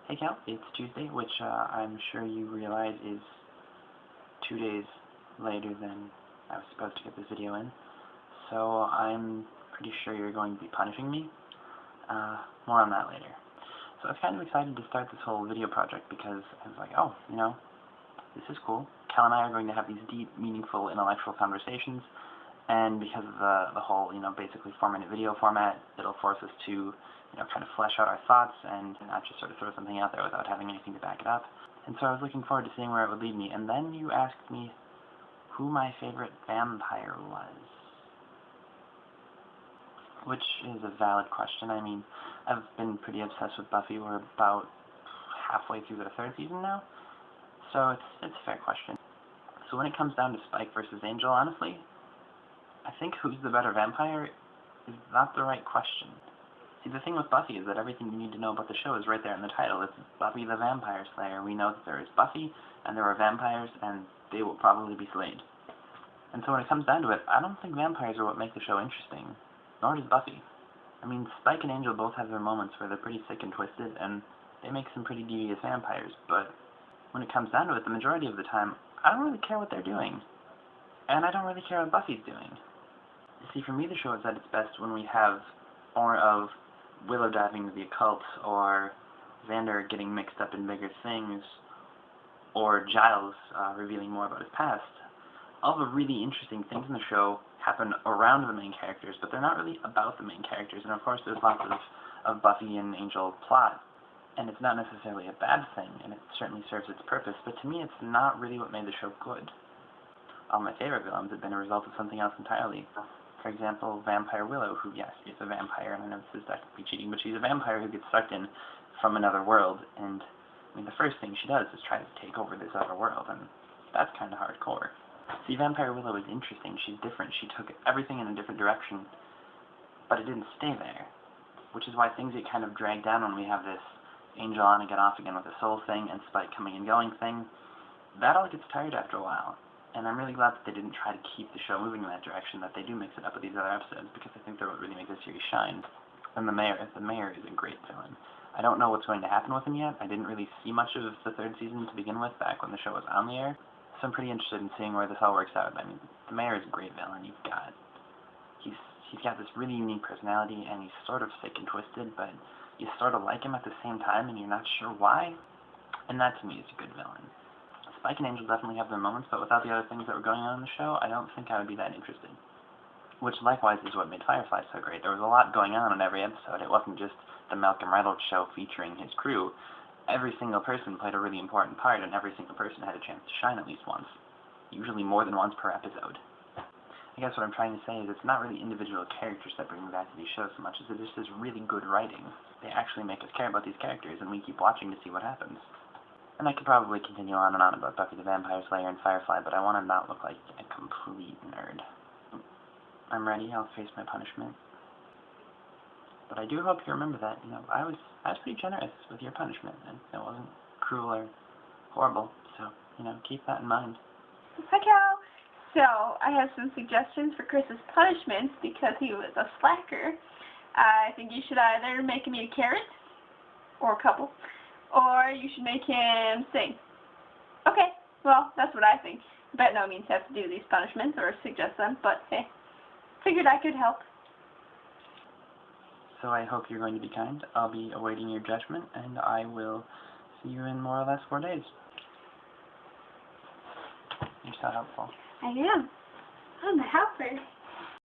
Hey Cal, it's Tuesday, which I'm sure you realize is 2 days later than I was supposed to get this video in. So I'm pretty sure you're going to be punishing me. More on that later. So I was kind of excited to start this whole video project because I was like, oh, this is cool. Cal and I are going to have these deep, meaningful, intellectual conversations, and because of the whole, basically 4-minute video format, it'll force us to, kind of flesh out our thoughts and not just sort of throw something out there without having anything to back it up. And so I was looking forward to seeing where it would lead me. And then you asked me who my favorite vampire was, which is a valid question. I mean, I've been pretty obsessed with Buffy. We're about halfway through the 3rd season now, so it's a fair question. So when it comes down to Spike versus Angel, honestly, I think who's the better vampire is not the right question. See, the thing with Buffy is that everything you need to know about the show is right there in the title. It's Buffy the Vampire Slayer. We know that there is Buffy, and there are vampires, and they will probably be slayed. And so when it comes down to it, I don't think vampires are what make the show interesting, nor does Buffy. I mean, Spike and Angel both have their moments where they're pretty sick and twisted, and they make some pretty devious vampires, but when it comes down to it, the majority of the time, I don't really care what they're doing. And I don't really care what Buffy's doing. You see, for me, the show is at its best when we have more of Willow diving into the occult, or Xander getting mixed up in bigger things, or Giles revealing more about his past. All the really interesting things in the show happen around the main characters, but they're not really about the main characters. And of course, there's lots of Buffy and Angel plot, and it's not necessarily a bad thing, and it certainly serves its purpose, but to me, it's not really what made the show good. All my favorite villains have been a result of something else entirely. For example, Vampire Willow, who, yes, is a vampire, and I know this is technically cheating, but she's a vampire who gets sucked in from another world, and, I mean, the first thing she does is try to take over this other world, and that's kind of hardcore. See, Vampire Willow is interesting, she's different, she took everything in a different direction, but it didn't stay there, which is why things get kind of dragged down when we have this Angel on and get off again with the soul thing, and Spike coming and going thing. That all gets tired after a while. And I'm really glad that they didn't try to keep the show moving in that direction, that they do mix it up with these other episodes, because I think they're what really makes the series shine. And the mayor is a great villain. I don't know what's going to happen with him yet. I didn't really see much of the 3rd season to begin with, back when the show was on the air. So I'm pretty interested in seeing where this all works out. I mean, the mayor is a great villain. He's got this really unique personality, and he's sort of sick and twisted, but you sort of like him at the same time, and you're not sure why. And that, to me, is a good villain. Spike and Angel definitely have their moments, but without the other things that were going on in the show, I don't think I would be that interested. Which, likewise, is what made Firefly so great. There was a lot going on in every episode. It wasn't just the Malcolm Reynolds show featuring his crew. Every single person played a really important part, and every single person had a chance to shine at least once. Usually more than once per episode. I guess what I'm trying to say is it's not really individual characters that bring me back to these shows so much as it just is really good writing. They actually make us care about these characters, and we keep watching to see what happens. And I could probably continue on and on about Buffy the Vampire Slayer and Firefly, but I want to not look like a complete nerd. I'm ready, I'll face my punishment. But I do hope you remember that, I was pretty generous with your punishment, and it wasn't cruel or horrible, so, keep that in mind. Hi, Cal. So, I have some suggestions for Chris's punishments because he was a slacker. I think you should either make him eat a carrot, or a couple, or you should make him sing. Okay, well, that's what I think. By no means have to do these punishments or suggest them, but hey, figured I could help. So I hope you're going to be kind. I'll be awaiting your judgment, and I will see you in more or less 4 days. You're so helpful. I am. I'm the helper.